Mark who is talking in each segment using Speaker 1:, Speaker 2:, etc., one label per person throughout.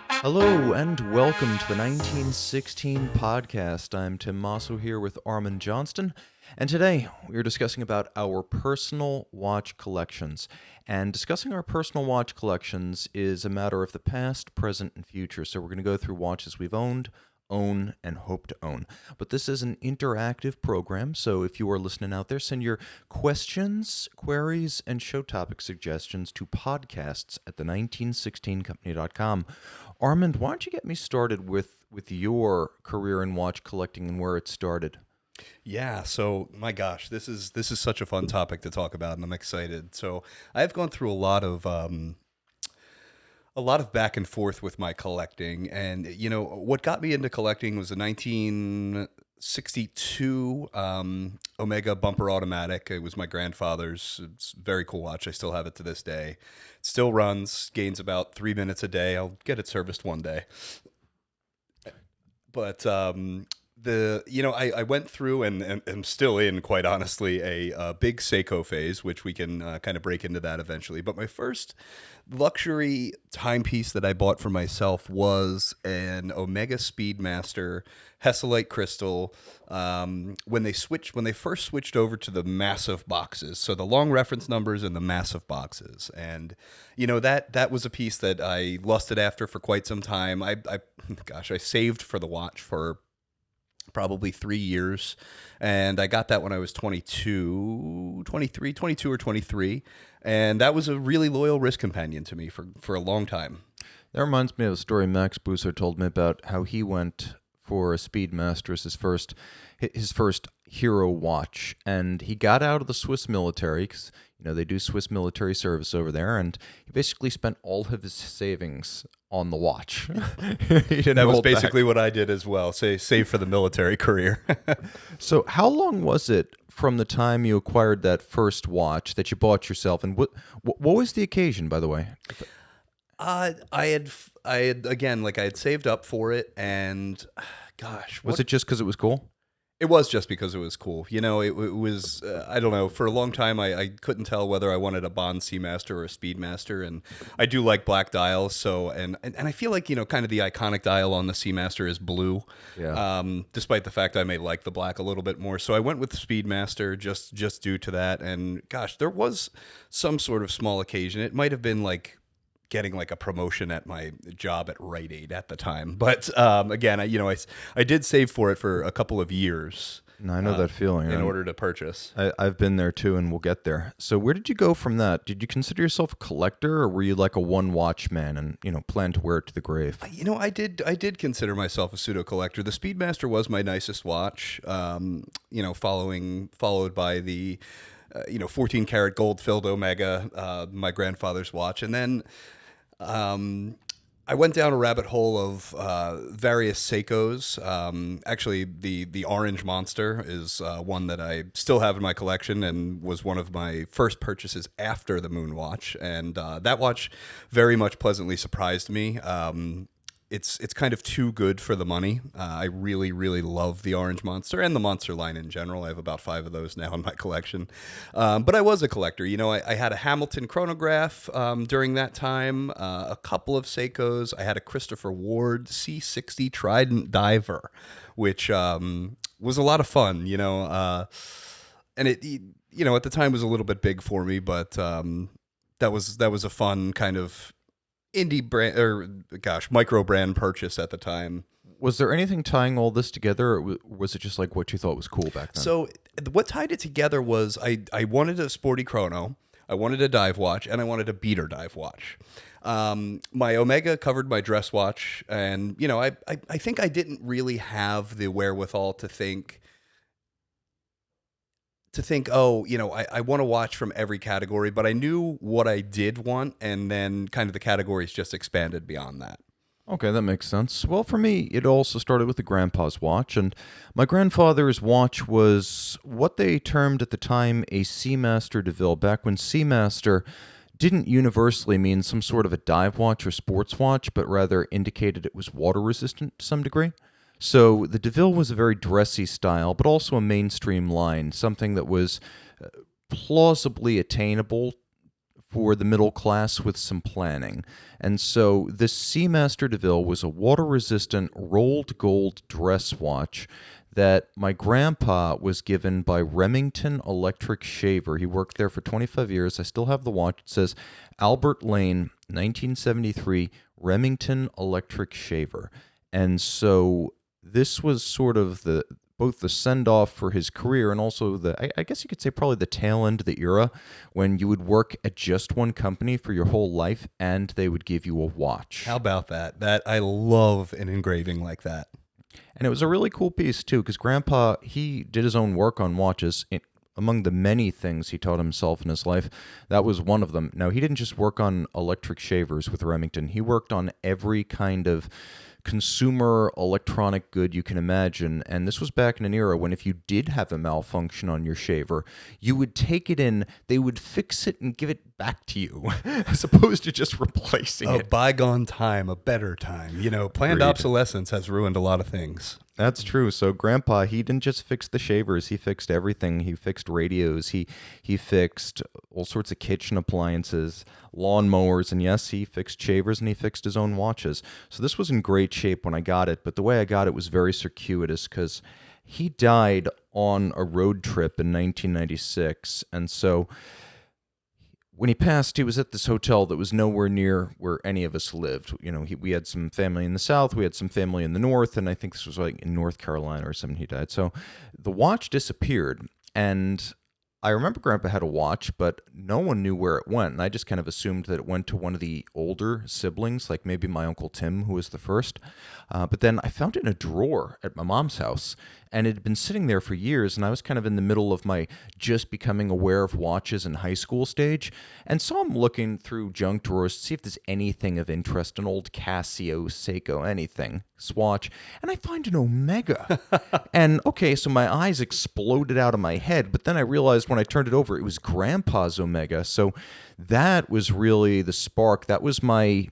Speaker 1: Hello and welcome to the 1916 podcast. I'm Tim Mosso here with Armand Johnston, and today we are discussing about our personal watch collections. And discussing our personal watch collections is a matter of the past, present, and future. So we're going to go through watches we've owned, own, and hope to own. But this is an interactive program, so if you are listening out there, send your questions, queries, and show topic suggestions to podcasts at the1916company.com. Armand, why don't you get me started with your career in watch collecting and where it started?
Speaker 2: Yeah, so my gosh, this is such a fun topic to talk about, and I'm excited. So I've gone through a lot of back and forth with my collecting, and what got me into collecting was a 1962 Omega bumper automatic. It was my grandfather's. It's a very cool watch. I still have it to this day. It still runs, gains about 3 minutes a day. I'll get it serviced one day. But I went through and am still in, quite honestly, a big Seiko phase, which we can kind of break into that eventually. But my first luxury timepiece that I bought for myself was an Omega Speedmaster Hesalite crystal. When they first switched over to the massive boxes, so the long reference numbers and the massive boxes, and that was a piece that I lusted after for quite some time. I saved for the watch for probably 3 years, and I got that when I was 22 or 23, and that was a really loyal wrist companion to me for a long time.
Speaker 1: That reminds me of a story Max Busser told me about how he went for a Speedmaster as his first hero watch, and he got out of the Swiss military because they do Swiss military service over there, and he basically spent all of his savings on the watch.
Speaker 2: That was basically what I did as well. Save for the military career.
Speaker 1: So how long was it from the time you acquired that first watch that you bought yourself, and what was the occasion, by the way?
Speaker 2: I had again, like, I had saved up for it, and gosh,
Speaker 1: was it just because it was cool?
Speaker 2: It was just because it was cool. It was, I don't know, for a long time I couldn't tell whether I wanted a Bond Seamaster or a Speedmaster, and I do like black dials, so, and I feel like, kind of the iconic dial on the Seamaster is blue, despite the fact I may like the black a little bit more, so I went with the Speedmaster just due to that, and gosh, there was some sort of small occasion. It might have been like getting like a promotion at my job at Rite Aid at the time. But again, I did save for it for a couple of years.
Speaker 1: No, I know that feeling.
Speaker 2: In order to purchase.
Speaker 1: I've been there too, and we'll get there. So where did you go from that? Did you consider yourself a collector, or were you like a one watch man and plan to wear it to the grave?
Speaker 2: I did consider myself a pseudo collector. The Speedmaster was my nicest watch. Followed by the 14 karat gold filled Omega, my grandfather's watch, and then I went down a rabbit hole of various Seikos. Actually, the Orange Monster is one that I still have in my collection and was one of my first purchases after the Moon Watch. And that watch very much pleasantly surprised me. It's kind of too good for the money. I really, really love the Orange Monster and the Monster line in general. I have about 5 of those now in my collection. But I was a collector. I had a Hamilton chronograph during that time, a couple of Seikos. I had a Christopher Ward C60 Trident Diver, which was a lot of fun, and it at the time was a little bit big for me, but that was a fun kind of indie brand, or micro brand purchase at the time.
Speaker 1: Was there anything tying all this together, or was it just like what you thought was cool back then?
Speaker 2: So what tied it together was I wanted a sporty chrono, I wanted a dive watch, and I wanted a beater dive watch. My Omega covered my dress watch, and I think I didn't really have the wherewithal to think, I want to watch from every category, but I knew what I did want, and then kind of the categories just expanded beyond that.
Speaker 1: Okay, that makes sense. Well, for me, it also started with the grandpa's watch, and my grandfather's watch was what they termed at the time a Seamaster DeVille, back when Seamaster didn't universally mean some sort of a dive watch or sports watch, but rather indicated it was water resistant to some degree. So the DeVille was a very dressy style, but also a mainstream line, something that was plausibly attainable for the middle class with some planning. And so this Seamaster DeVille was a water-resistant rolled gold dress watch that my grandpa was given by Remington Electric Shaver. He worked there for 25 years. I still have the watch. It says Albert Lane, 1973, Remington Electric Shaver. And so this was sort of both the send-off for his career and also I guess you could say probably the tail end of the era when you would work at just one company for your whole life and they would give you a watch.
Speaker 2: How about that? I love an engraving like that.
Speaker 1: And it was a really cool piece, too, because Grandpa, he did his own work on watches. Among the many things he taught himself in his life, that was one of them. Now, he didn't just work on electric shavers with Remington. He worked on every kind of consumer electronic good you can imagine. And this was back in an era when if you did have a malfunction on your shaver, you would take it in, they would fix it and give it back to you, as opposed to just replacing it.
Speaker 2: A bygone time, a better time. Planned obsolescence has ruined a lot of things.
Speaker 1: That's true. So Grandpa, he didn't just fix the shavers. He fixed everything. He fixed radios. He fixed all sorts of kitchen appliances, lawnmowers, and yes, he fixed shavers and he fixed his own watches. So this was in great shape when I got it, but the way I got it was very circuitous because he died on a road trip in 1996. And so when he passed, he was at this hotel that was nowhere near where any of us lived. We had some family in the South, we had some family in the North, and I think this was like in North Carolina or something he died. So the watch disappeared, and I remember Grandpa had a watch, but no one knew where it went, and I just kind of assumed that it went to one of the older siblings, like maybe my Uncle Tim, who was the first. But then I found it in a drawer at my mom's house, and it had been sitting there for years, and I was kind of in the middle of my just becoming aware of watches in high school stage, and so I'm looking through junk drawers to see if there's anything of interest, an old Casio, Seiko, anything, Swatch, and I find an Omega. And okay, so my eyes exploded out of my head, but then I realized when I turned it over, it was Grandpa's Omega, so that was really the spark. That was my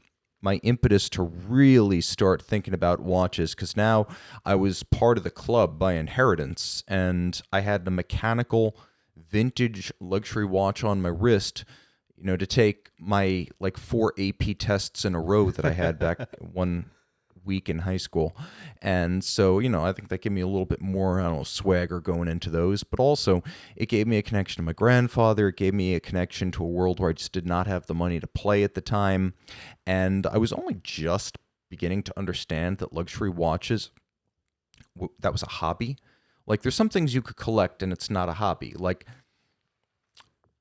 Speaker 1: impetus to really start thinking about watches, because now I was part of the club by inheritance, and I had a mechanical vintage luxury watch on my wrist, to take my 4 AP tests in a row that I had back one week in high school. And so, I think that gave me a little bit more, swagger going into those, but also it gave me a connection to my grandfather. It gave me a connection to a world where I just did not have the money to play at the time. And I was only just beginning to understand that luxury watches, that was a hobby. There's some things you could collect and it's not a hobby.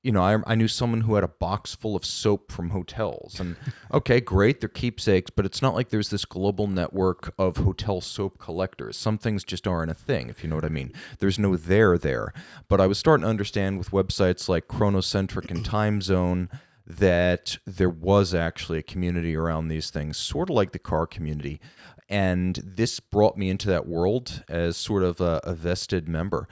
Speaker 1: I knew someone who had a box full of soap from hotels. And okay, great, they're keepsakes, but it's not like there's this global network of hotel soap collectors. Some things just aren't a thing, if you know what I mean. There's no there. But I was starting to understand with websites like Chronocentric and Time Zone that there was actually a community around these things, sort of like the car community. And this brought me into that world as sort of a vested member.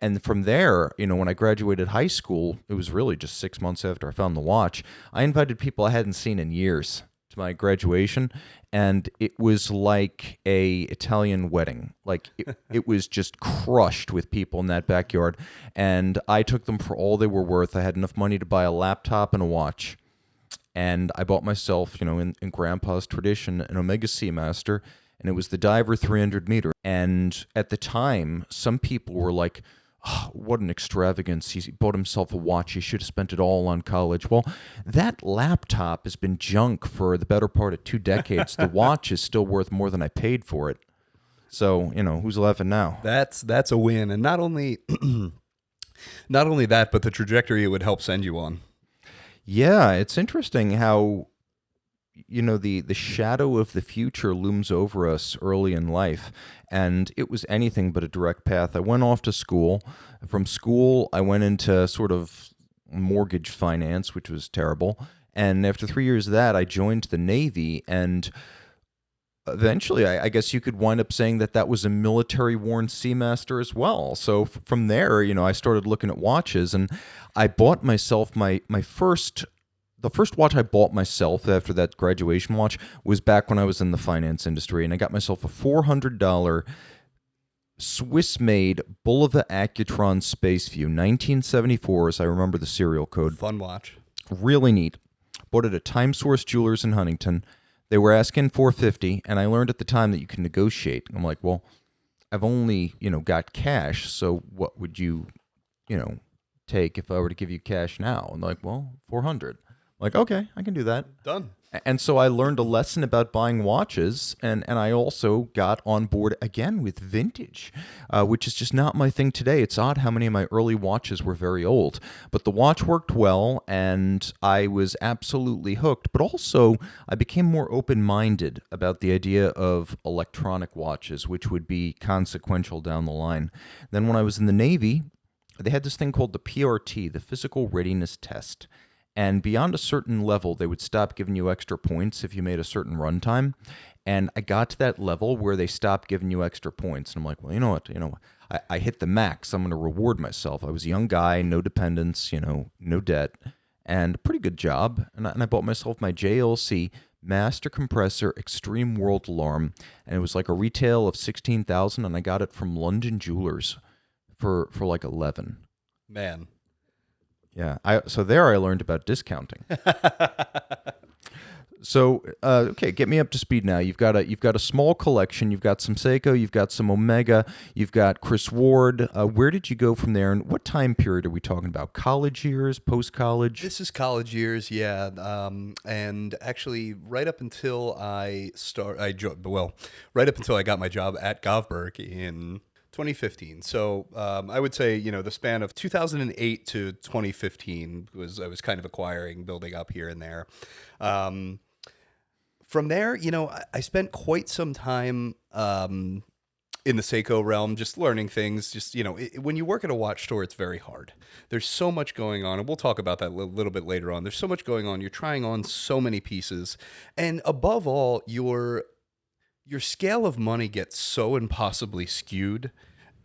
Speaker 1: And from there, when I graduated high school, it was really just 6 months after I found the watch, I invited people I hadn't seen in years to my graduation, and it was like a Italian wedding. It was just crushed with people in that backyard, and I took them for all they were worth. I had enough money to buy a laptop and a watch, and I bought myself, in Grandpa's tradition, an Omega Seamaster, and it was the Diver 300 meter. And at the time, some people were like, oh, what an extravagance. He bought himself a watch. He should have spent it all on college. Well, that laptop has been junk for the better part of 2 decades. The watch is still worth more than I paid for it. So, who's laughing now?
Speaker 2: That's a win. And not only that, but the trajectory it would help send you on.
Speaker 1: Yeah, it's interesting how the shadow of the future looms over us early in life, and it was anything but a direct path. I went off to school. From school, I went into sort of mortgage finance, which was terrible, and after 3 years of that, I joined the Navy, and eventually, I guess you could wind up saying that was a military-worn Seamaster as well. So from there, I started looking at watches, and I bought myself the first watch I bought myself after that graduation watch was back when I was in the finance industry, and I got myself a $400 Swiss-made Bulova Accutron Spaceview, 1974, as I remember the serial code.
Speaker 2: Fun watch.
Speaker 1: Really neat. Bought it at Time Source Jewelers in Huntington. They were asking $450, and I learned at the time that you can negotiate. I'm like, well, I've only, got cash, so what would you, take if I were to give you cash now? And they're like, well, 400. I'm like, okay, I can do that.
Speaker 2: Done.
Speaker 1: And so I learned a lesson about buying watches, and I also got on board again with vintage, which is just not my thing today. It's odd how many of my early watches were very old, but the watch worked well, and I was absolutely hooked. But also, I became more open-minded about the idea of electronic watches, which would be consequential down the line. Then when I was in the Navy, they had this thing called the PRT, the Physical Readiness Test. And beyond a certain level, they would stop giving you extra points if you made a certain runtime. And I got to that level where they stopped giving you extra points. And I'm like, well, you know what? I hit the max. I'm going to reward myself. I was a young guy, no dependents, no debt, and a pretty good job. And I bought myself my JLC Master Compressor Extreme World Alarm. And it was like a retail of $16,000. And I got it from London Jewelers for like 11.
Speaker 2: Man.
Speaker 1: Yeah, so there I learned about discounting. So, okay, get me up to speed now. You've got a small collection. You've got some Seiko. You've got some Omega. You've got Chris Ward. Where did you go from there? And what time period are we talking about? College years, post college?
Speaker 2: This is college years, yeah. And actually, right up until right up until I got my job at Govberg in 2015. So I would say, the span of 2008 to 2015 I was kind of acquiring, building up here and there. From there, I spent quite some time in the Seiko realm, just learning things. Just, when you work at a watch store, it's very hard. There's so much going on, and we'll talk about that a little bit later on. There's so much going on. You're trying on so many pieces. And above all, your scale of money gets so impossibly skewed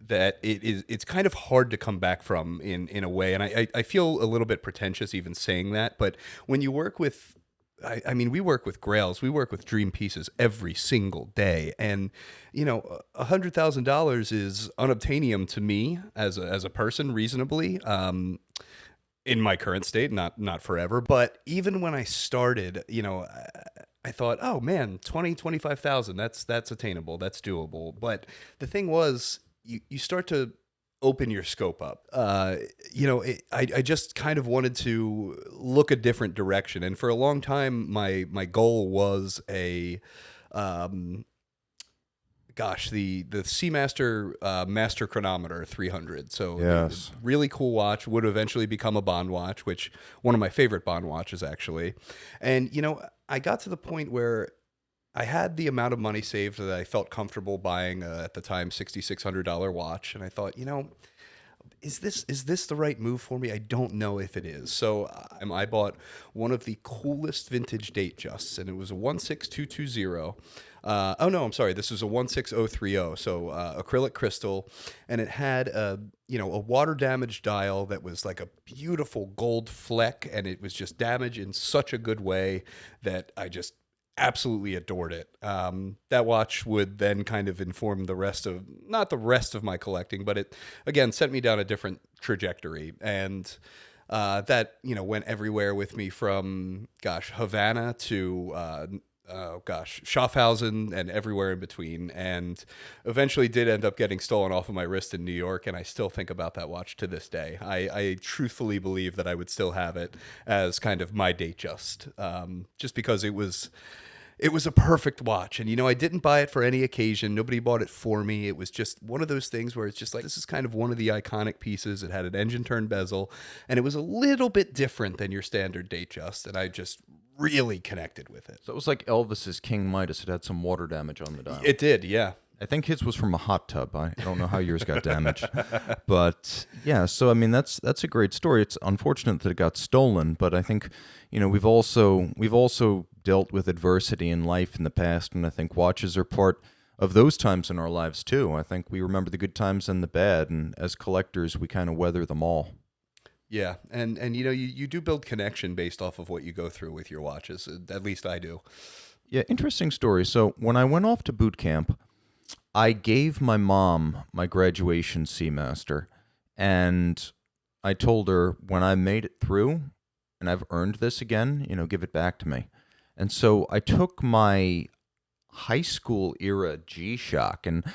Speaker 2: that it's kind of hard to come back from in a way. And I feel a little bit pretentious even saying that, but when you work with, we work with Grails, we work with dream pieces every single day. And, $100,000 is unobtainium to me as a person reasonably, in my current state, not forever. But even when I started, I thought, oh man, 25,000, that's attainable, that's doable. But the thing was, you start to open your scope up. I just kind of wanted to look a different direction. And for a long time, my goal was the Seamaster Master Chronometer 300. So
Speaker 1: yes.
Speaker 2: Really cool watch, would eventually become a Bond watch, which one of my favorite Bond watches actually. And, I got to the point where I had the amount of money saved that I felt comfortable buying at the time $6,600 watch, and I thought, is this the right move for me? I don't know if it is. So I bought one of the coolest vintage date justs, and it was a 16220. Oh no, I'm sorry. This was a 16030. So acrylic crystal, and it had a water damage dial that was like a beautiful gold fleck, and it was just damaged in such a good way that I just absolutely adored it. That watch would then kind of inform not the rest of my collecting, but it again sent me down a different trajectory. And that went everywhere with me from Havana to Schaffhausen and everywhere in between, and eventually did end up getting stolen off of my wrist in New York, and I still think about that watch to this day. I truthfully believe that I would still have it as kind of my date just because it was a perfect watch. And, I didn't buy it for any occasion. Nobody bought it for me. It was just one of those things where it's just like, this is kind of one of the iconic pieces. It had an engine turn bezel, and it was a little bit different than your standard date just. And I just really connected with it.
Speaker 1: So it was like Elvis's King Midas. It had some water damage on the dial.
Speaker 2: It did, yeah.
Speaker 1: I think his was from a hot tub. I don't know how yours got damaged. But yeah, so that's a great story. It's unfortunate that it got stolen, but I think, we've also dealt with adversity in life in the past, and I think watches are part of those times in our lives too. I think we remember the good times and the bad, and as collectors, we kind of weather them all.
Speaker 2: Yeah, and you do build connection based off of what you go through with your watches. At least I do.
Speaker 1: Yeah, interesting story. So when I went off to boot camp, I gave my mom my graduation Seamaster, and I told her when I made it through and I've earned this again, give it back to me. And so I took my high school era G-Shock, and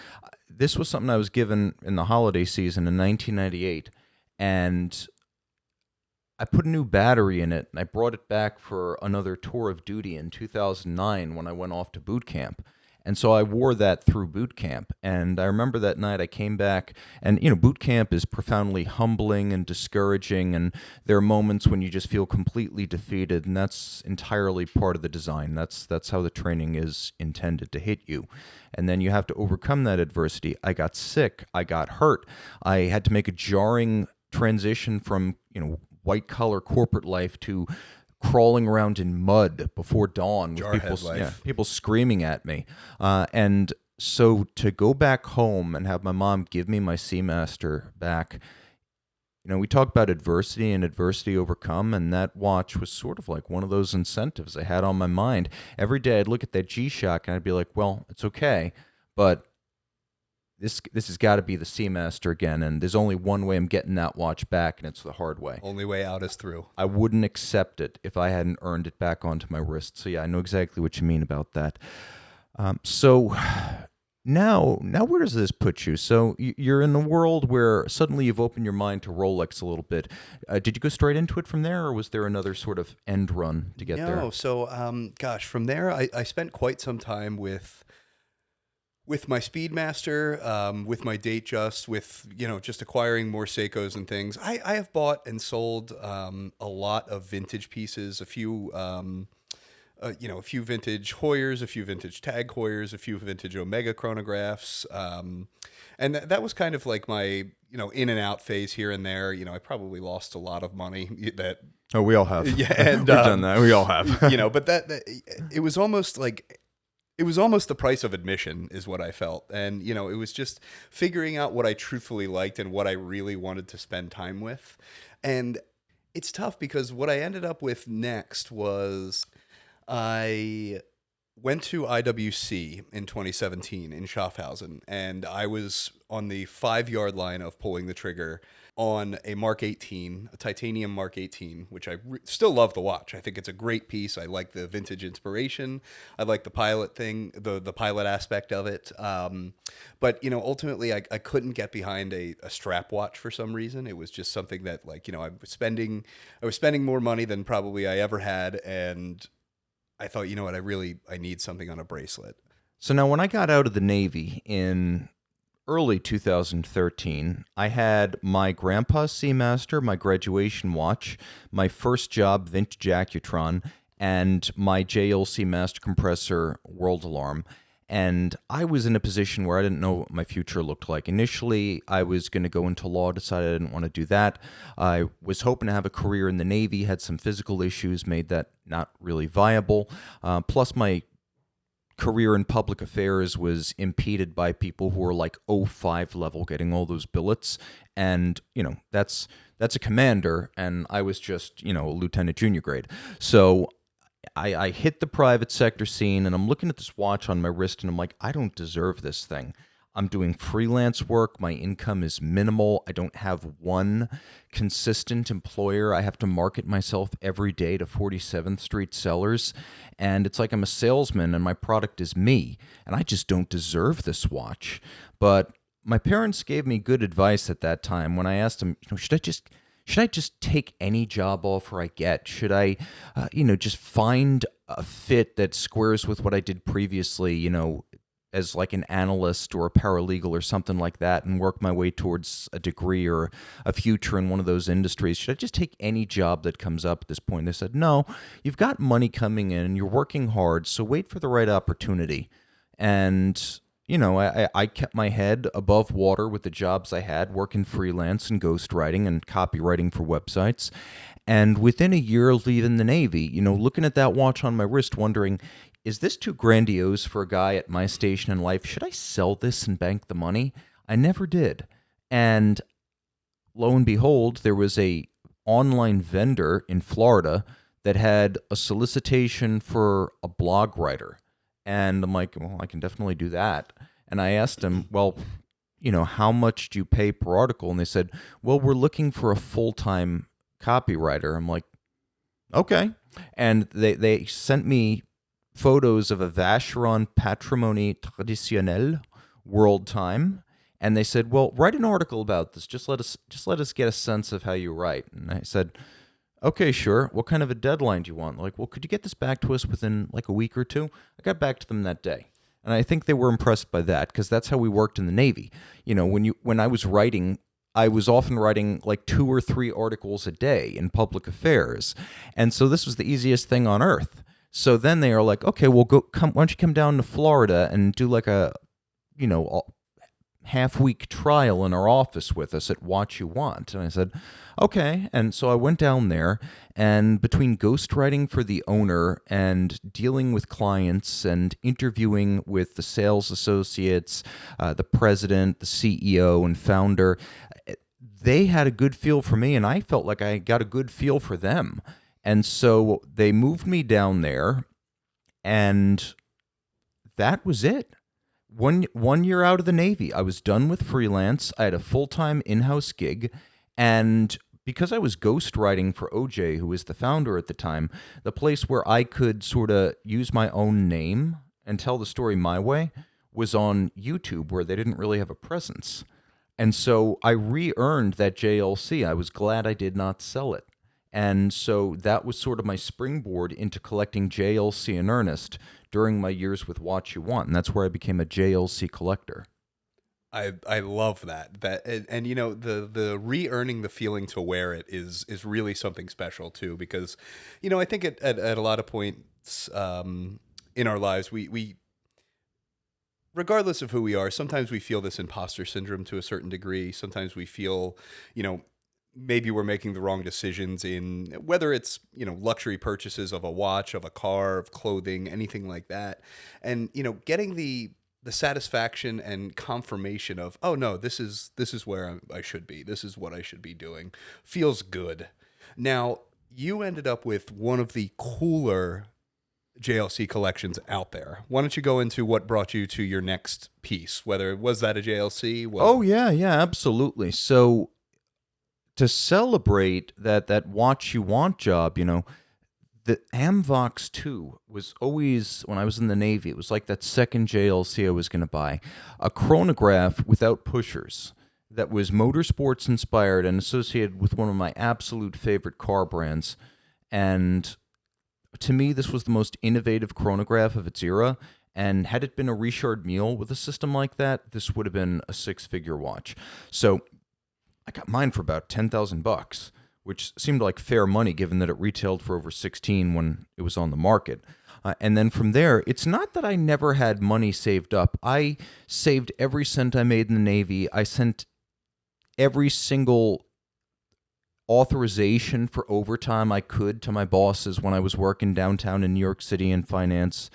Speaker 1: this was something I was given in the holiday season in 1998, and I put a new battery in it, and I brought it back for another tour of duty in 2009 when I went off to boot camp. And so I wore that through boot camp. And I remember that night I came back, and boot camp is profoundly humbling and discouraging, and there are moments when you just feel completely defeated, and that's entirely part of the design. That's how the training is intended to hit you. And then you have to overcome that adversity. I got sick, I got hurt. I had to make a jarring transition from, white collar corporate life to crawling around in mud before dawn with people screaming at me. And so to go back home and have my mom give me my Seamaster back, we talk about adversity and adversity overcome, and that watch was sort of like one of those incentives I had on my mind. Every day I'd look at that G-Shock and I'd be like, well, it's okay, but this has got to be the Seamaster again, and there's only one way I'm getting that watch back, and it's the hard way.
Speaker 2: Only way out is through.
Speaker 1: I wouldn't accept it if I hadn't earned it back onto my wrist. So yeah, I know exactly what you mean about that. So now where does this put you? So you're in a world where suddenly you've opened your mind to Rolex a little bit. Did you go straight into it from there, or was there another sort of end run to get there?
Speaker 2: No, so from there I spent quite some time with my Speedmaster, with my Datejust, with just acquiring more Seikos and things. I have bought and sold a lot of vintage pieces, a few vintage Hoyers, a few vintage Tag Hoyers, a few vintage Omega chronographs, and that was kind of like my in and out phase here and there. I probably lost a lot of money that.
Speaker 1: Oh, we all have.
Speaker 2: Yeah, and
Speaker 1: we've done that. We all have.
Speaker 2: But that it was almost like. It was almost the price of admission is what I felt. And, it was just figuring out what I truthfully liked and what I really wanted to spend time with. And it's tough because what I ended up with next was I went to IWC in 2017 in Schaffhausen, and I was on the 5-yard line of pulling the trigger on a Mark 18, a titanium Mark 18, which I still love the watch. I think it's a great piece. I like the vintage inspiration. I like the pilot thing, the pilot aspect of it. But ultimately I couldn't get behind a strap watch for some reason. It was just something that I was spending more money than probably I ever had, and I thought, I need something on a bracelet.
Speaker 1: So now when I got out of the Navy in early 2013, I had my grandpa's Seamaster, my graduation watch, my first job vintage Accutron, and my JL Seamaster compressor world alarm. And I was in a position where I didn't know what my future looked like. Initially, I was going to go into law, decided I didn't want to do that. I was hoping to have a career in the Navy, had some physical issues, made that not really viable. Plus, my career in public affairs was impeded by people who were like 05 level getting all those billets, and that's a commander, and I was just a lieutenant junior grade. So I hit the private sector scene, and I'm looking at this watch on my wrist, and I'm like, I don't deserve this thing. I'm doing freelance work. My income is minimal. I don't have one consistent employer. I have to market myself every day to 47th Street sellers. And it's like I'm a salesman and my product is me. And I just don't deserve this watch. But my parents gave me good advice at that time when I asked them, should I just take any job offer I get? Should I, just find a fit that squares with what I did previously, as like an analyst or a paralegal or something like that, and work my way towards a degree or a future in one of those industries? Should I just take any job that comes up at this point? They said, no, you've got money coming in, you're working hard, so wait for the right opportunity. And, I kept my head above water with the jobs I had, working freelance and ghostwriting and copywriting for websites. And within a year of leaving the Navy, looking at that watch on my wrist, wondering, is this too grandiose for a guy at my station in life? Should I sell this and bank the money? I never did. And lo and behold, there was a online vendor in Florida that had a solicitation for a blog writer. And I'm like, well, I can definitely do that. And I asked him, well, how much do you pay per article? And they said, well, we're looking for a full-time copywriter. I'm like, Okay. And they sent me photos of a Vacheron Patrimony Traditionnelle World Time. And they said, well, write an article about this. Just let us get a sense of how you write. And I said, okay, sure. What kind of a deadline do you want? Like, well, could you get this back to us within like a week or two? I got back to them that day. And I think they were impressed by that because that's how we worked in the Navy. When I was writing, I was often writing like 2 or 3 articles a day in public affairs. And so this was the easiest thing on earth. So then they are like, okay, well, why don't you come down to Florida and do like a, half-week trial in our office with us at What You Want. And I said, okay. And so I went down there, and between ghostwriting for the owner and dealing with clients and interviewing with the sales associates, the president, the CEO, and founder, they had a good feel for me, and I felt like I got a good feel for them. And so they moved me down there, and that was it. One year out of the Navy, I was done with freelance. I had a full-time in-house gig, and because I was ghostwriting for OJ, who was the founder at the time, the place where I could sort of use my own name and tell the story my way was on YouTube, where they didn't really have a presence. And so I re-earned that JLC. I was glad I did not sell it. And so that was sort of my springboard into collecting JLC in earnest during my years with What You Want. And that's where I became a JLC collector.
Speaker 2: I love that. And the re-earning the feeling to wear it is really something special too, because I think at a lot of points in our lives we regardless of who we are, sometimes we feel this imposter syndrome to a certain degree. Sometimes we feel, maybe we're making the wrong decisions in whether it's, luxury purchases of a watch, of a car, of clothing, anything like that. And, getting the satisfaction and confirmation of, oh no, this is where I should be. This is what I should be doing. Feels good. Now, you ended up with one of the cooler JLC collections out there. Why don't you go into what brought you to your next piece? Whether was that a JLC?
Speaker 1: Oh yeah, absolutely. So to celebrate that What You Want job, the Amvox 2 was always, when I was in the Navy, it was like that second JLC I was going to buy. A chronograph without pushers that was motorsports inspired and associated with one of my absolute favorite car brands. And to me, this was the most innovative chronograph of its era. And had it been a Richard Mille with a system like that, this would have been a 6-figure watch. So I got mine for about $10,000, which seemed like fair money given that it retailed for over 16 when it was on the market. And then from there, it's not that I never had money saved up. I saved every cent I made in the Navy. I sent every single authorization for overtime I could to my bosses when I was working downtown in New York City in finance.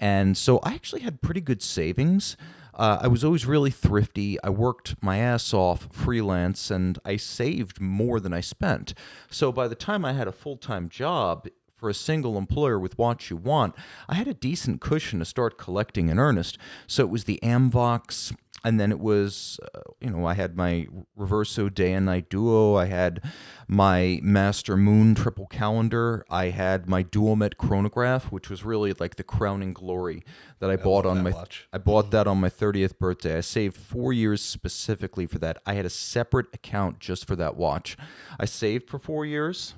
Speaker 1: And so I actually had pretty good savings. I was always really thrifty. I worked my ass off freelance, and I saved more than I spent. So by the time I had a full-time job for a single employer with What You Want, I had a decent cushion to start collecting in earnest. So it was the Amvox, and then it was, I had my Reverso Day and Night Duo. I had my Master Moon triple calendar. I had my Duomet chronograph, which was really like the crowning glory that I bought on my watch. I bought that on my 30th birthday. I saved 4 years specifically for that. I had a separate account just for that watch. I saved for 4 years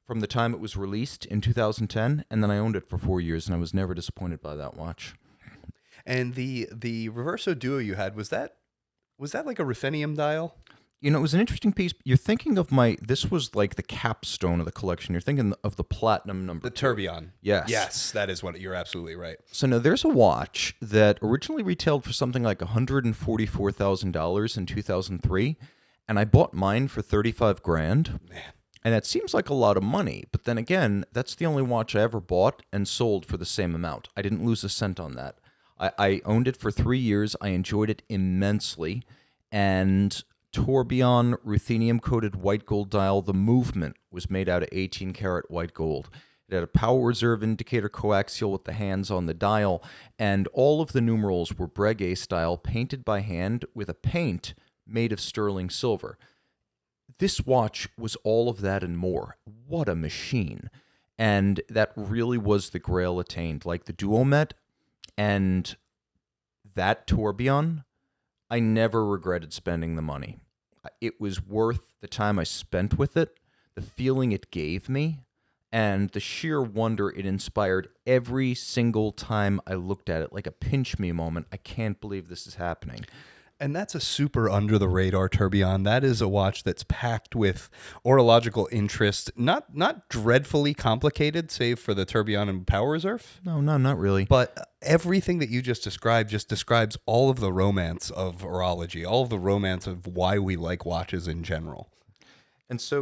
Speaker 1: from the time it was released in 2010, and then I owned it for 4 years, and I was never disappointed by that watch.
Speaker 2: And the Reverso Duo you had, was that like a ruthenium dial?
Speaker 1: It was an interesting piece. You're thinking of this was like the capstone of the collection. You're thinking of the platinum number.
Speaker 2: The Tourbillon.
Speaker 1: Yes.
Speaker 2: Yes, that is what, you're absolutely right.
Speaker 1: So now there's a watch that originally retailed for something like $144,000 in 2003, and I bought mine for $35,000.
Speaker 2: Man.
Speaker 1: And that seems like a lot of money, but then again, that's the only watch I ever bought and sold for the same amount. I didn't lose a cent on that. I owned it for 3 years. I enjoyed it immensely. And Tourbillon ruthenium-coated white gold dial, the movement was made out of 18-karat white gold. It had a power reserve indicator coaxial with the hands on the dial, and all of the numerals were Breguet style, painted by hand with a paint made of sterling silver. This watch was all of that and more. what a machine. And that really was the Grail attained. Like the Duomet and that tourbillon, I never regretted spending the money. It was worth the time I spent with it, the feeling it gave me, and the sheer wonder it inspired every single time I looked at it, like a pinch me moment. I can't believe this is happening.
Speaker 2: And that's a super under the radar tourbillon. That is a watch that's packed with orological interest, not dreadfully complicated, save for the tourbillon and power reserve.
Speaker 1: No, not really.
Speaker 2: But everything that you just describes all of the romance of horology, all of the romance of why we like watches in general.
Speaker 1: And so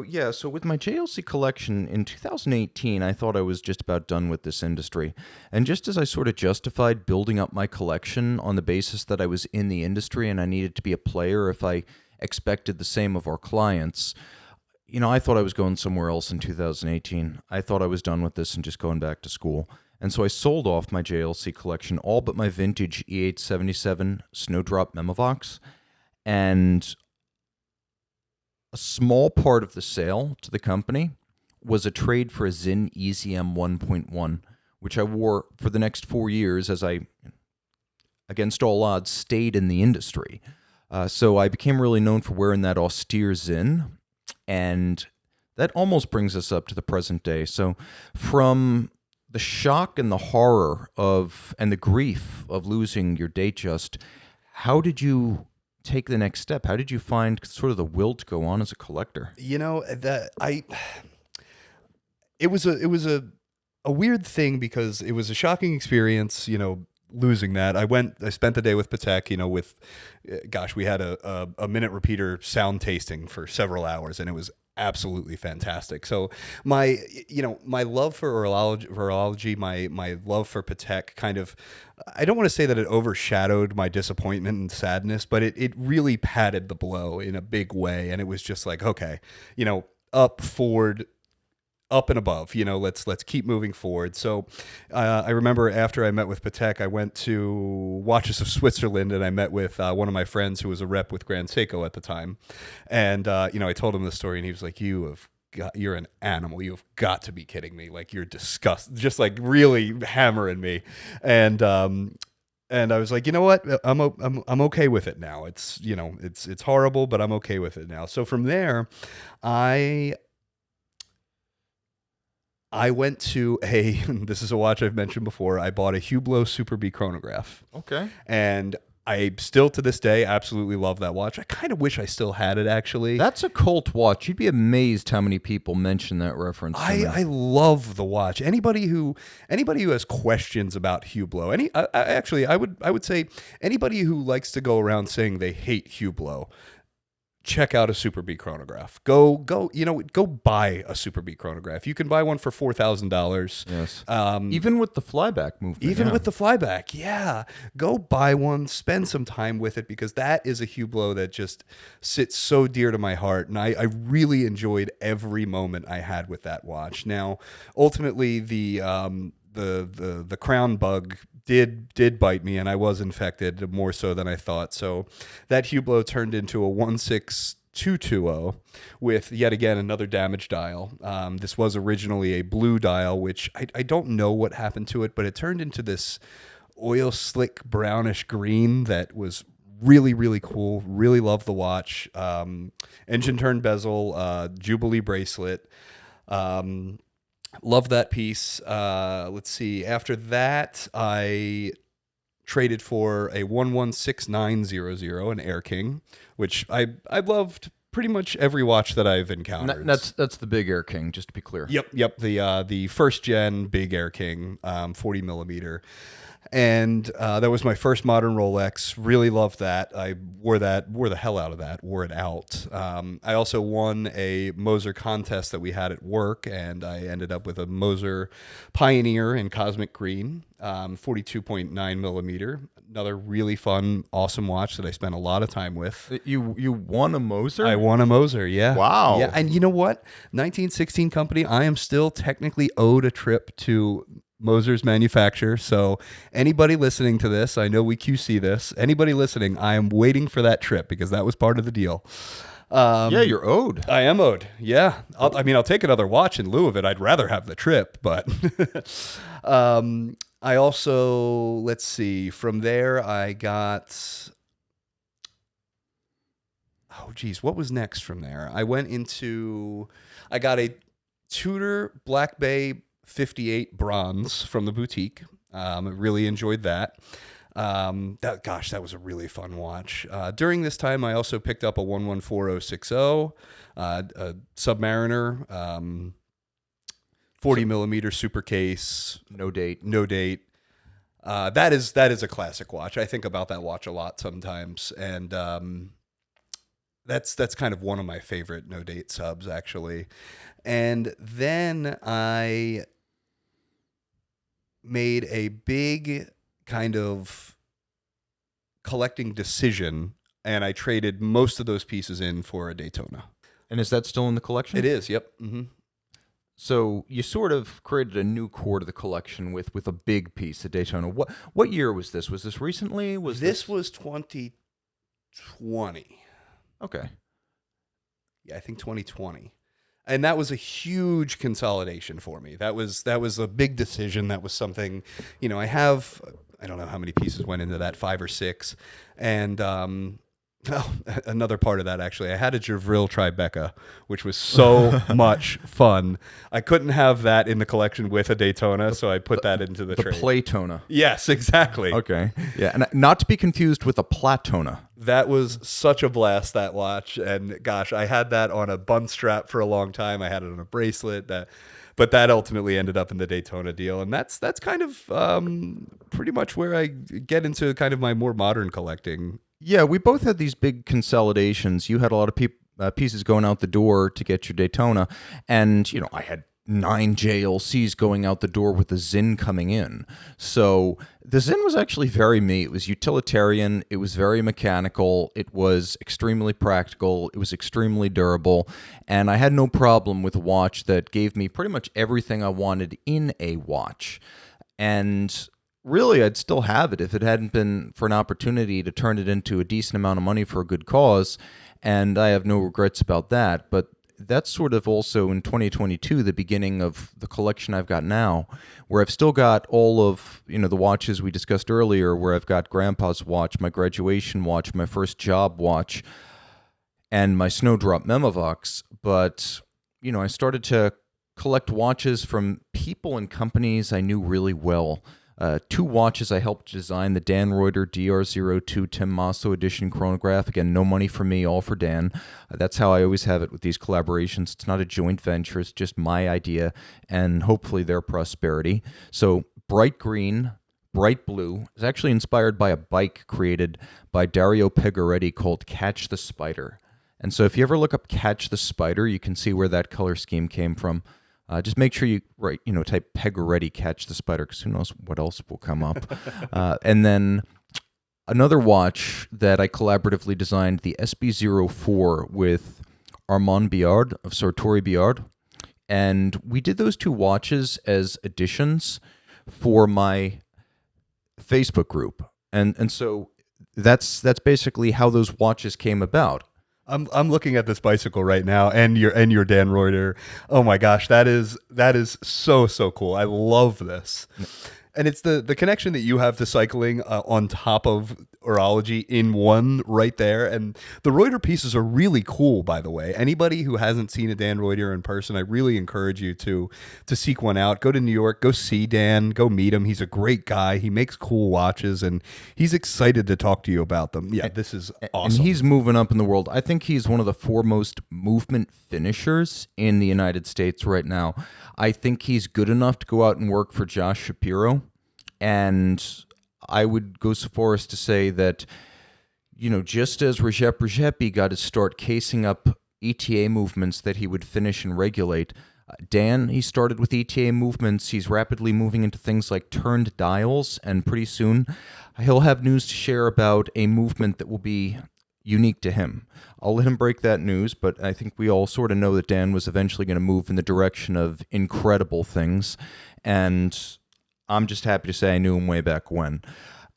Speaker 1: with my JLC collection in 2018, I thought I was just about done with this industry. And just as I sort of justified building up my collection on the basis that I was in the industry and I needed to be a player if I expected the same of our clients, I thought I was going somewhere else in 2018. I thought I was done with this and just going back to school. And so I sold off my JLC collection, all but my vintage E877 Snowdrop Memovox. And a small part of the sale to the company was a trade for a Zinn EZM 1.1, which I wore for the next 4 years as I, against all odds, stayed in the industry. So I became really known for wearing that austere Zinn, and that almost brings us up to the present day. So from the shock and the horror and the grief of losing your Datejust, how did you take the next step? How did you find sort of the will to go on as a collector?
Speaker 2: It was a weird thing because it was a shocking experience, losing that. I spent the day with Patek, we had a minute repeater sound tasting for several hours, and it was absolutely fantastic. So my love for horology, my love for Patek kind of, I don't want to say that it overshadowed my disappointment and sadness, but it really padded the blow in a big way. And it was just like, okay, up, forward, up and above, let's keep moving forward. So I remember after I met with Patek, I went to Watches of Switzerland, and I met with one of my friends who was a rep with Grand Seiko at the time. And, I told him the story, and he was like, you're an animal. You've got to be kidding me. Like, you're disgusting, just like really hammering me. And I was like, you know what? I'm okay with it now. It's, it's horrible, but I'm okay with it now. So from there, I went to this is a watch I've mentioned before. I bought a Hublot Super B chronograph.
Speaker 1: Okay.
Speaker 2: And I still to this day absolutely love that watch. I kind of wish I still had it, actually.
Speaker 1: That's a cult watch. You'd be amazed how many people mention that reference.
Speaker 2: I love the watch. Anybody who has questions about Hublot, I would say anybody who likes to go around saying they hate Hublot, check out a Super B chronograph. Go buy a Super B chronograph. You can buy one for $4,000.
Speaker 1: Yes. Even with the flyback movement.
Speaker 2: With the flyback, yeah. Go buy one, spend some time with it, because that is a Hublot that just sits so dear to my heart. And I really enjoyed every moment I had with that watch. Now, ultimately, the crown bug did bite me, and I was infected more so than I thought. So that Hublot turned into a 16220 with yet again another damaged dial. This was originally a blue dial, which I don't know what happened to it, but it turned into this oil slick brownish green that was really, really cool. Really loved the watch. Engine turn bezel, Jubilee bracelet. Love that piece. Let's see. After that, I traded for a 116,900, an Air King, which I loved pretty much every watch that I've encountered.
Speaker 1: That's the big Air King, just to be clear.
Speaker 2: Yep. The first gen big Air King, 40 millimeter. And that was my first modern Rolex. Really loved that. I wore the hell out of that, wore it out. I also won a Moser contest that we had at work, and I ended up with a Moser Pioneer in Cosmic Green, 42.9 millimeter. Another really fun, awesome watch that I spent a lot of time with.
Speaker 1: You won a Moser?
Speaker 2: I won a Moser, yeah.
Speaker 1: Wow.
Speaker 2: Yeah, and you know what? 1916 company, I am still technically owed a trip to Moser's manufacturer. So anybody listening to this, I know we QC this. Anybody listening, I am waiting for that trip because that was part of the deal.
Speaker 1: Yeah, you're owed.
Speaker 2: I am owed. Yeah. I'll take another watch in lieu of it. I'd rather have the trip, but I also, let's see, from there I got, oh geez, what was next from there? I got a Tudor Black Bay 58 bronze from the boutique. I really enjoyed that. That was a really fun watch. During this time, I also picked up a 114060, a Submariner, 40 millimeter super case.
Speaker 1: No date.
Speaker 2: That is a classic watch. I think about that watch a lot sometimes, and that's kind of one of my favorite no date subs, actually. And then I made a big kind of collecting decision, and I traded most of those pieces in for a Daytona.
Speaker 1: And is that still in the collection?
Speaker 2: It is, yep. Mm-hmm.
Speaker 1: So you sort of created a new core to the collection with a big piece, the Daytona. What year was this? Was this recently?
Speaker 2: This was 2020.
Speaker 1: Okay.
Speaker 2: Yeah, I think 2020. And that was a huge consolidation for me. That was a big decision. That was something, I don't know how many pieces went into that, 5 or 6. And another part of that, actually, I had a Grail Tribeca, which was so much fun. I couldn't have that in the collection with a Daytona, so I put that into the trade.
Speaker 1: The Playtona.
Speaker 2: Yes, exactly.
Speaker 1: Okay. Yeah, and not to be confused with a Platona.
Speaker 2: That was such a blast, that watch. And gosh, I had that on a bun strap for a long time. I had it on a bracelet. But that ultimately ended up in the Daytona deal. And that's kind of pretty much where I get into kind of my more modern collecting.
Speaker 1: Yeah, we both had these big consolidations. You had a lot of pieces going out the door to get your Daytona. And, I had 9 JLCs going out the door with the Zin coming in. So the Zin was actually very me. It was utilitarian. It was very mechanical. It was extremely practical. It was extremely durable. And I had no problem with a watch that gave me pretty much everything I wanted in a watch. And really, I'd still have it if it hadn't been for an opportunity to turn it into a decent amount of money for a good cause. And I have no regrets about that. But that's sort of also in 2022, the beginning of the collection I've got now, where I've still got all of, the watches we discussed earlier, where I've got Grandpa's watch, my graduation watch, my first job watch, and my Snowdrop Memovox. But, I started to collect watches from people and companies I knew really well. 2 watches I helped design, the Dan Reuter DR02 Tim Masso edition chronograph. Again, no money for me, all for Dan. That's how I always have it with these collaborations. It's not a joint venture. It's just my idea and hopefully their prosperity. So bright green, bright blue is actually inspired by a bike created by Dario Pegoretti called Catch the Spider. And so if you ever look up Catch the Spider, you can see where that color scheme came from. Just make sure you type Pegoretti Catch the Spider, because who knows what else will come up. And then another watch that I collaboratively designed, the SB04 with Armand Biard of Sartori Biard. And we did those 2 watches as additions for my Facebook group. And so that's basically how those watches came about.
Speaker 2: I'm looking at this bicycle right now, and your Dan Reuter. Oh my gosh, that is so cool. I love this, and it's the connection that you have to cycling on top of horology in one right there. And the Reuter pieces are really cool, by the way. Anybody who hasn't seen a Dan Reuter in person, I really encourage you to seek one out. Go to New York, go see Dan, go meet him. He's a great guy. He makes cool watches, and he's excited to talk to you about them. Yeah, this is awesome.
Speaker 1: And he's moving up in the world. I think he's one of the foremost movement finishers in the United States right now. I think he's good enough to go out and work for Josh Shapiro. And I would go so far as to say that, just as Regepi got to start casing up ETA movements that he would finish and regulate, Dan, he started with ETA movements. He's rapidly moving into things like turned dials, and pretty soon he'll have news to share about a movement that will be unique to him. I'll let him break that news, but I think we all sort of know that Dan was eventually going to move in the direction of incredible things, and I'm just happy to say I knew him way back when.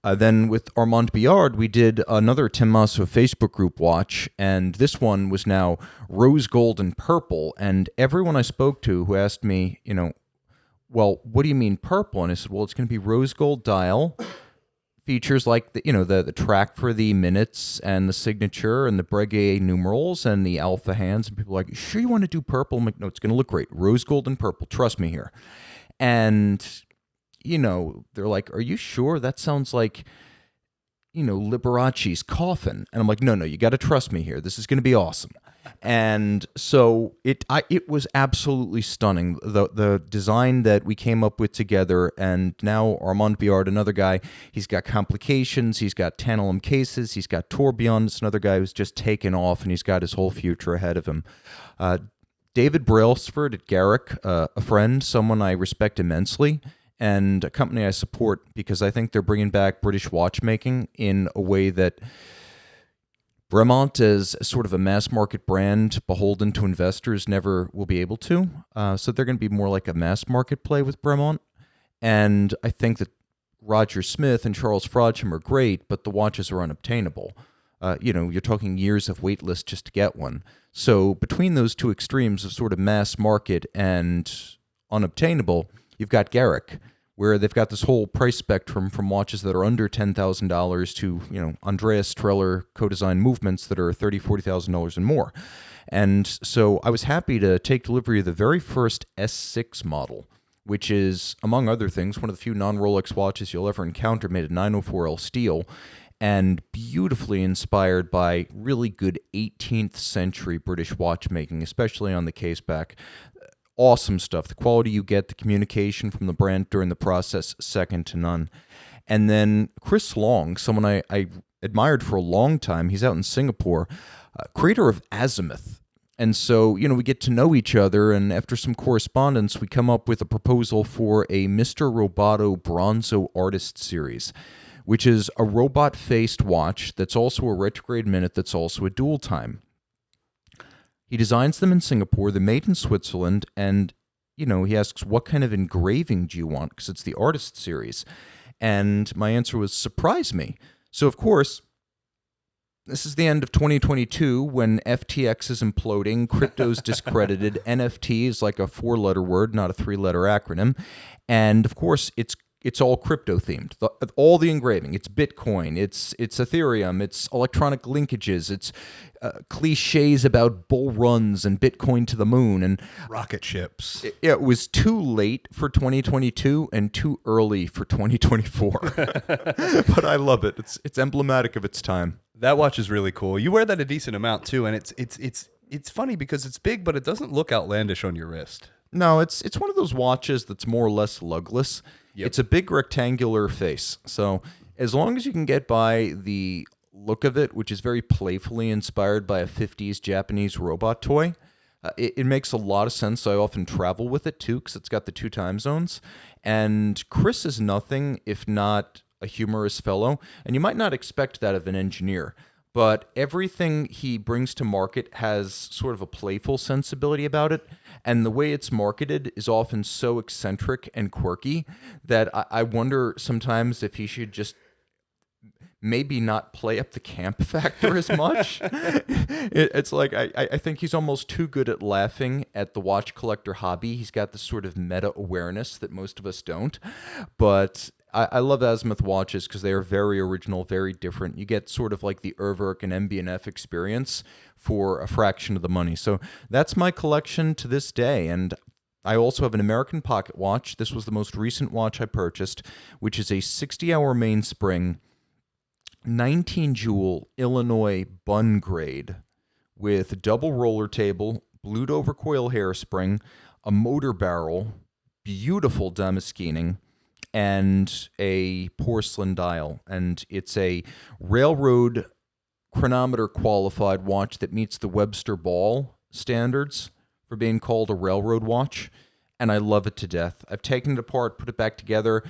Speaker 1: Then with Armand Biard, we did another Tim Masso Facebook group watch, and this one was now rose gold and purple. And everyone I spoke to who asked me, well, what do you mean purple? And I said, well, it's going to be rose gold dial, features like the track for the minutes and the signature and the Breguet numerals and the alpha hands. And people are like, sure you want to do purple? I'm like, no, it's going to look great. Rose gold and purple. Trust me here. And, they're like, are you sure? That sounds like, Liberace's Coffin. And I'm like, no, you got to trust me here. This is going to be awesome. And so it was absolutely stunning, the design that we came up with together. And now Armand Biard, another guy, he's got complications, he's got tantalum cases, he's got tourbillon. It's another guy who's just taken off, and he's got his whole future ahead of him. David Brailsford at Garrick, a friend, someone I respect immensely, and a company I support because I think they're bringing back British watchmaking in a way that Bremont, as sort of a mass market brand beholden to investors, never will be able to. So they're going to be more like a mass market play with Bremont. And I think that Roger Smith and Charles Frodsham are great, but the watches are unobtainable. You're talking years of wait list just to get one. So between those two extremes of sort of mass market and unobtainable, you've got Garrick, where they've got this whole price spectrum from watches that are under $10,000 to, Andreas Streller co-design movements that are $30,000, $40,000 and more. And so I was happy to take delivery of the very first S6 model, which is, among other things, one of the few non-Rolex watches you'll ever encounter made of 904L steel, and beautifully inspired by really good 18th century British watchmaking, especially on the case back. Awesome stuff. The quality you get, the communication from the brand during the process, second to none. And then Chris Long, someone I admired for a long time, he's out in Singapore, creator of Azimuth. And so, we get to know each other, and after some correspondence, we come up with a proposal for a Mr. Roboto Bronzo Artist Series, which is a robot-faced watch that's also a retrograde minute that's also a dual time. He designs them in Singapore, they're made in Switzerland, and, he asks, what kind of engraving do you want? Because it's the Artist Series. And my answer was, surprise me. So, of course, this is the end of 2022 when FTX is imploding, crypto's discredited, NFT is like a 4-letter word, not a 3-letter acronym. And, of course, it's all crypto themed. All the engraving. It's Bitcoin. It's Ethereum. It's electronic linkages. It's cliches about bull runs and Bitcoin to the moon and
Speaker 2: rocket ships.
Speaker 1: It was too late for 2022 and too early for 2024. But I love it. It's emblematic of its time.
Speaker 2: That watch is really cool. You wear that a decent amount too, and it's funny because it's big, but it doesn't look outlandish on your wrist.
Speaker 1: No, it's one of those watches that's more or less lugless. Yep. It's a big rectangular face. So as long as you can get by the look of it, which is very playfully inspired by a 50s Japanese robot toy, it makes a lot of sense. I often travel with it too because it's got the 2 time zones. And Chris is nothing if not a humorous fellow. And you might not expect that of an engineer. But everything he brings to market has sort of a playful sensibility about it. And the way it's marketed is often so eccentric and quirky that I wonder sometimes if he should just maybe not play up the camp factor as much. It's like I think he's almost too good at laughing at the watch collector hobby. He's got this sort of meta awareness that most of us don't. But I love Azimuth watches because they are very original, very different. You get sort of like the Urwerk and MB&F experience for a fraction of the money. So that's my collection to this day. And I also have an American pocket watch. This was the most recent watch I purchased, which is a 60-hour mainspring, 19-jewel Illinois bun grade with double roller table, blued over coil hairspring, a motor barrel, beautiful damascening, and a porcelain dial. And it's a railroad chronometer qualified watch that meets the Webster Ball standards for being called a railroad watch. And I love it to death. I've taken it apart, put it back together.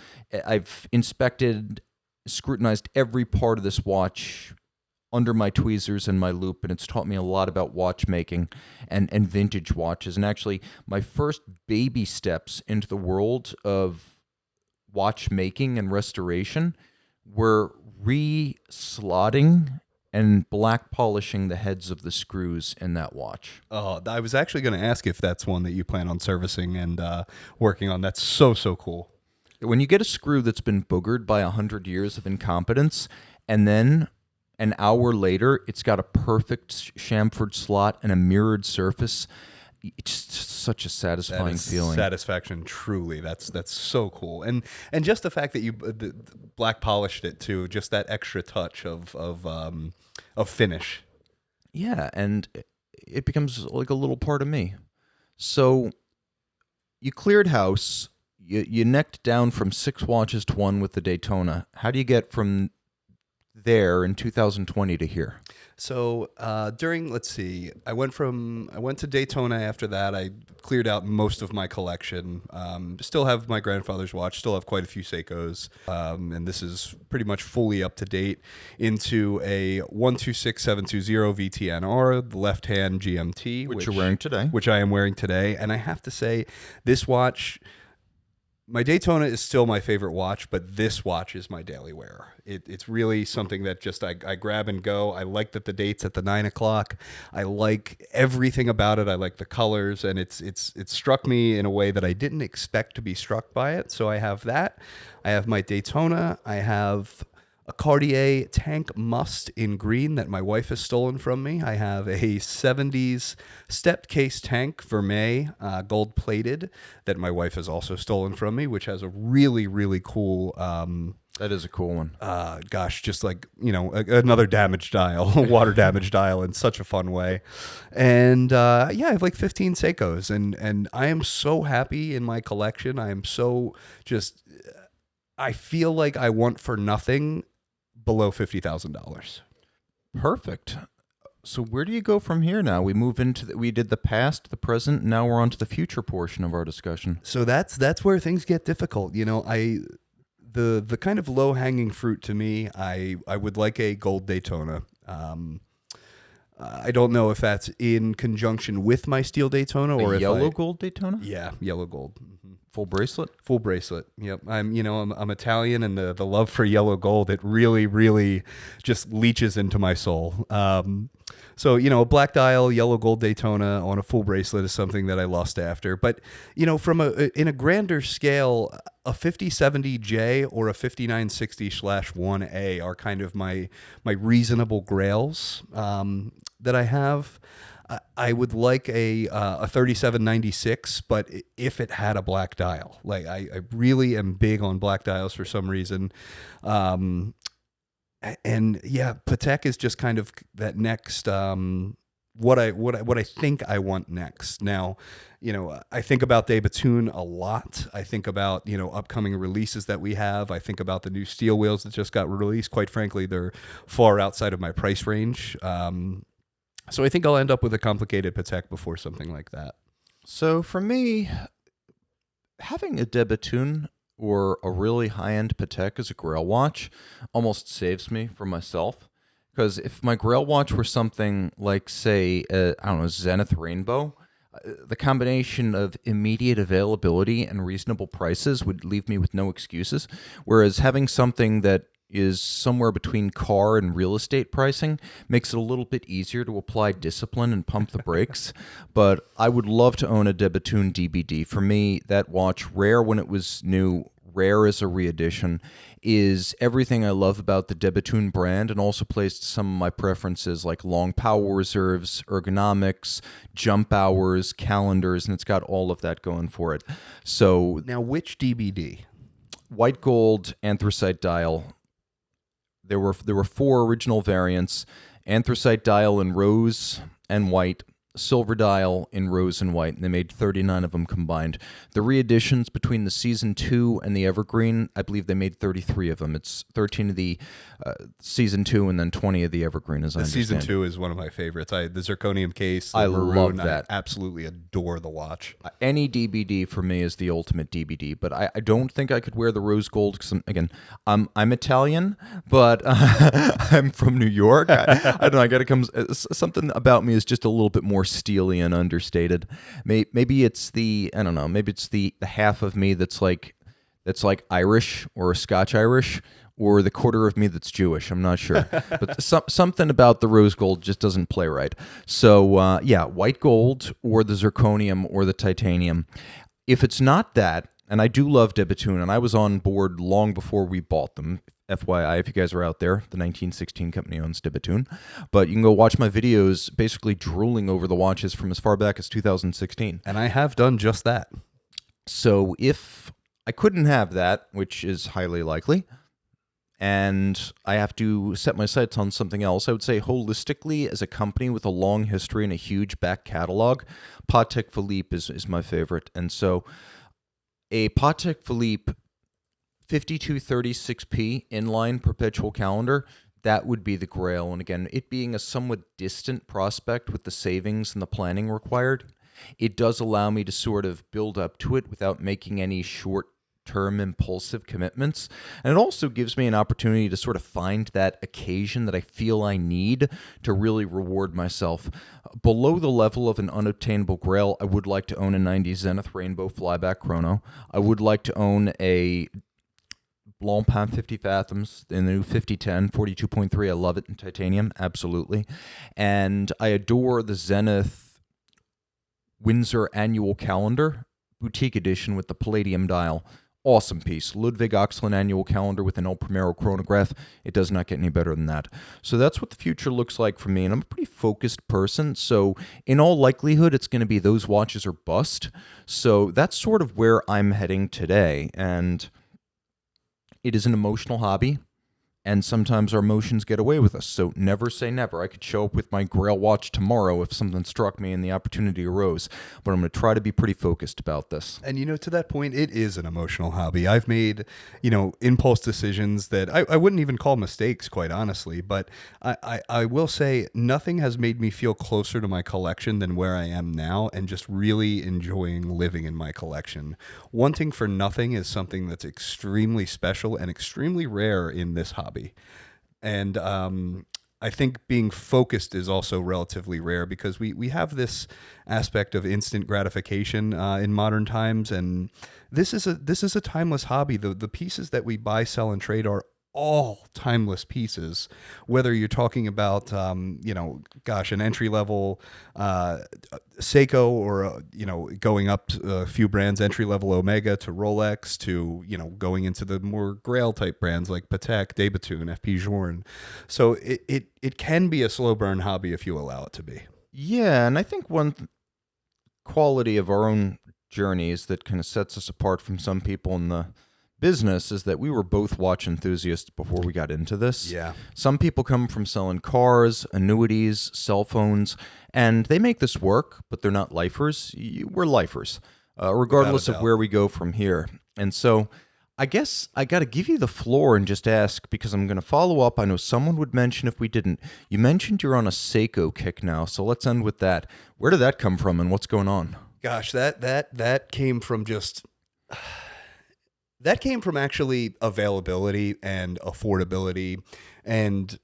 Speaker 1: I've inspected, scrutinized every part of this watch under my tweezers and my loop, and it's taught me a lot about watchmaking and vintage watches. And actually, my first baby steps into the world of watchmaking and restoration we're re-slotting and black polishing the heads of the screws in that watch.
Speaker 2: Oh, I was actually going to ask if that's one that you plan on servicing and working on. That's so cool.
Speaker 1: When you get a screw that's been boogered by 100 years of incompetence, and then an hour later, it's got a perfect chamfered slot and a mirrored surface, it's just such a satisfying feeling.
Speaker 2: Satisfaction, truly. That's so cool. And just the fact that you black polished it too, just that extra touch of finish.
Speaker 1: Yeah, and it becomes like a little part of me. So you cleared house, you necked down from 6 watches to 1 with the Daytona. How do you get from there in 2020 to here?
Speaker 2: So let's see, I went to Daytona after that. I cleared out most of my collection. Still have my grandfather's watch, still have quite a few Seikos. And this is pretty much fully up to date into a 126720 VTNR, the left-hand GMT.
Speaker 1: Which you're wearing today.
Speaker 2: Which I am wearing today. And I have to say, this watch... My Daytona is still my favorite watch, but this watch is my daily wear. It's really something that just I grab and go. I like that the date's at the 9 o'clock. I like everything about it. I like the colors, and it's struck me in a way that I didn't expect to be struck by it. So I have that. I have my Daytona. I have a Cartier Tank Must in green that my wife has stolen from me. I have a 70s stepped case tank Vermeil, gold plated, that my wife has also stolen from me, which has a really, really cool...
Speaker 1: that is a cool one.
Speaker 2: Just like, another damage dial, water damage dial in such a fun way. And I have like 15 Seikos, and I am so happy in my collection. I am so just... I feel like I want for nothing below $50,000.
Speaker 1: Perfect. So where do you go from here now? We move into we did the past, the present, now we're on to the future portion of our discussion.
Speaker 2: So that's where things get difficult. The kind of low hanging fruit to me, I would like a gold Daytona. I don't know if that's in conjunction with my steel Daytona or
Speaker 1: yellow gold Daytona.
Speaker 2: Yeah, yellow gold. Mm-hmm.
Speaker 1: Full bracelet?
Speaker 2: Full bracelet. Yep. I'm Italian, and the love for yellow gold, it really, really just leaches into my soul. So, a black dial, yellow gold Daytona on a full bracelet is something that I lust after. But, in a grander scale, a 5070J or a 5960/1A are kind of my reasonable grails that I have. I would like a 3796, but if it had a black dial, like I really am big on black dials for some reason. And yeah, Patek is just kind of that next, what I think I want next. Now, I think about De Bethune a lot. I think about, upcoming releases that we have. I think about the new steel wheels that just got released. Quite frankly, they're far outside of my price range. So I think I'll end up with a complicated Patek before something like that.
Speaker 1: So for me, having a De Bethune or a really high-end Patek as a Grail watch almost saves me from myself. Because if my Grail watch were something like, say, Zenith Rainbow, the combination of immediate availability and reasonable prices would leave me with no excuses. Whereas having something that is somewhere between car and real estate pricing makes it a little bit easier to apply discipline and pump the brakes. But I would love to own a De Bethune DBD. For me, that watch, rare when it was new, rare as a re-edition, is everything I love about the De Bethune brand, and also plays to some of my preferences like long power reserves, ergonomics, jump hours, calendars, and it's got all of that going for it. So
Speaker 2: now, which DBD?
Speaker 1: White gold anthracite dial. There were 4 original variants: anthracite dial in rose and white, silver dial in rose and white, and they made 39 of them combined. The re-editions between the Season 2 and the Evergreen, I believe they made 33 of them. It's 13 of the Season 2 and then 20 of the Evergreen, as I understand.
Speaker 2: Season 2 is one of my favorites. The zirconium case, the
Speaker 1: I
Speaker 2: maroon,
Speaker 1: love that.
Speaker 2: I absolutely adore the watch.
Speaker 1: Any DBD for me is the ultimate DBD, but I don't think I could wear the rose gold because, again, I'm Italian, but I'm from New York. I don't know, I got to come, something about me is just a little bit more steely and understated. Maybe it's the half of me that's like Irish or Scotch Irish, or the quarter of me that's Jewish. I'm not sure. But something about the rose gold just doesn't play right. So, yeah, white gold or the zirconium or the titanium. If it's not that, and I do love De Bethune, and I was on board long before we bought them. FYI, if you guys are out there, the 1916 company owns De Bethune. But you can go watch my videos basically drooling over the watches from as far back as 2016.
Speaker 2: And I have done just that.
Speaker 1: So if I couldn't have that, which is highly likely, and I have to set my sights on something else, I would say holistically, as a company with a long history and a huge back catalog, Patek Philippe is my favorite. And so a Patek Philippe 5236p inline perpetual calendar, that would be the Grail. And again, it being a somewhat distant prospect with the savings and the planning required, it does allow me to sort of build up to it without making any short-term impulsive commitments. And it also gives me an opportunity to sort of find that occasion that I feel I need to really reward myself. Below the level of an unobtainable Grail, I would like to own a 90 Zenith Rainbow Flyback Chrono. I would like to own a Blancpain 50 Fathoms in the new 5010, 42.3. I love it in titanium, absolutely. And I adore the Zenith Windsor Annual Calendar, boutique edition with the palladium dial. Awesome piece. Ludwig Oxlin Annual Calendar with an El Primero chronograph. It does not get any better than that. So that's what the future looks like for me. And I'm a pretty focused person. So in all likelihood, it's going to be those watches or bust. So that's sort of where I'm heading today. And it is an emotional hobby. And sometimes our emotions get away with us. So never say never. I could show up with my Grail watch tomorrow if something struck me and the opportunity arose. But I'm going to try to be pretty focused about this.
Speaker 2: And, to that point, it is an emotional hobby. I've made, impulse decisions that I wouldn't even call mistakes, quite honestly. But I will say nothing has made me feel closer to my collection than where I am now and just really enjoying living in my collection. Wanting for nothing is something that's extremely special and extremely rare in this hobby. And I think being focused is also relatively rare because we have this aspect of instant gratification in modern times, and this is a timeless hobby. The pieces that we buy, sell, and trade are all timeless pieces, whether you're talking about an entry level Seiko or going up a few brands, entry level Omega to Rolex to going into the more Grail type brands like Patek, De Bethune, FP Journe. So it can be a slow burn hobby if you allow it to be.
Speaker 1: Yeah, and I think one quality of our own journeys that kind of sets us apart from some people in the business is that we were both watch enthusiasts before we got into this.
Speaker 2: Yeah.
Speaker 1: Some people come from selling cars, annuities, cell phones, and they make this work, but they're not lifers. We're lifers, regardless of where we go from here. And so I guess I got to give you the floor and just ask, because I'm going to follow up. I know someone would mention if we didn't. You mentioned you're on a Seiko kick now, so let's end with that. Where did that come from and what's going on?
Speaker 2: Gosh, that came from just... That came from actually availability and affordability and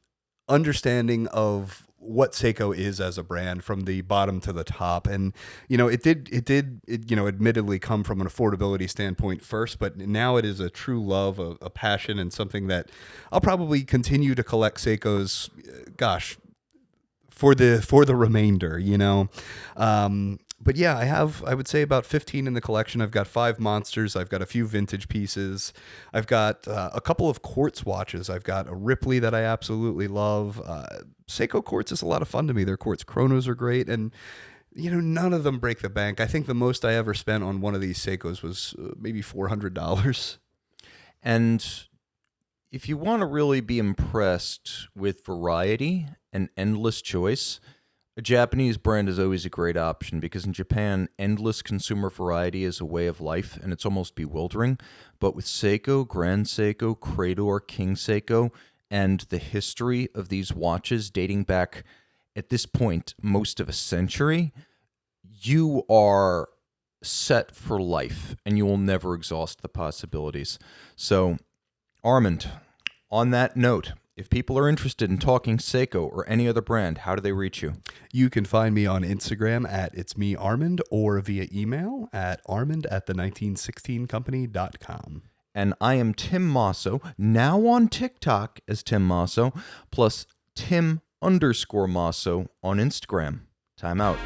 Speaker 2: understanding of what Seiko is as a brand from the bottom to the top. And, it did admittedly come from an affordability standpoint first, but now it is a true love, a passion, and something that I'll probably continue to collect Seikos, for the remainder, But yeah, I would say about 15 in the collection. I've got 5 monsters. I've got a few vintage pieces. I've got a couple of quartz watches. I've got a Ripley that I absolutely love. Seiko quartz is a lot of fun to me. Their quartz chronos are great. And, none of them break the bank. I think the most I ever spent on one of these Seikos was maybe $400.
Speaker 1: And if you want to really be impressed with variety and endless choice, a Japanese brand is always a great option because in Japan, endless consumer variety is a way of life and it's almost bewildering. But with Seiko, Grand Seiko, Crador, King Seiko, and the history of these watches dating back at this point most of a century, you are set for life and you will never exhaust the possibilities. So, Armand, on that note, if people are interested in talking Seiko or any other brand, how do they reach you?
Speaker 2: You can find me on Instagram at It's Me Armand or via email at armand@the1916company.com.
Speaker 1: And I am Tim Mosso, now on TikTok as Tim Mosso, plus Tim_Mosso on Instagram. Time out.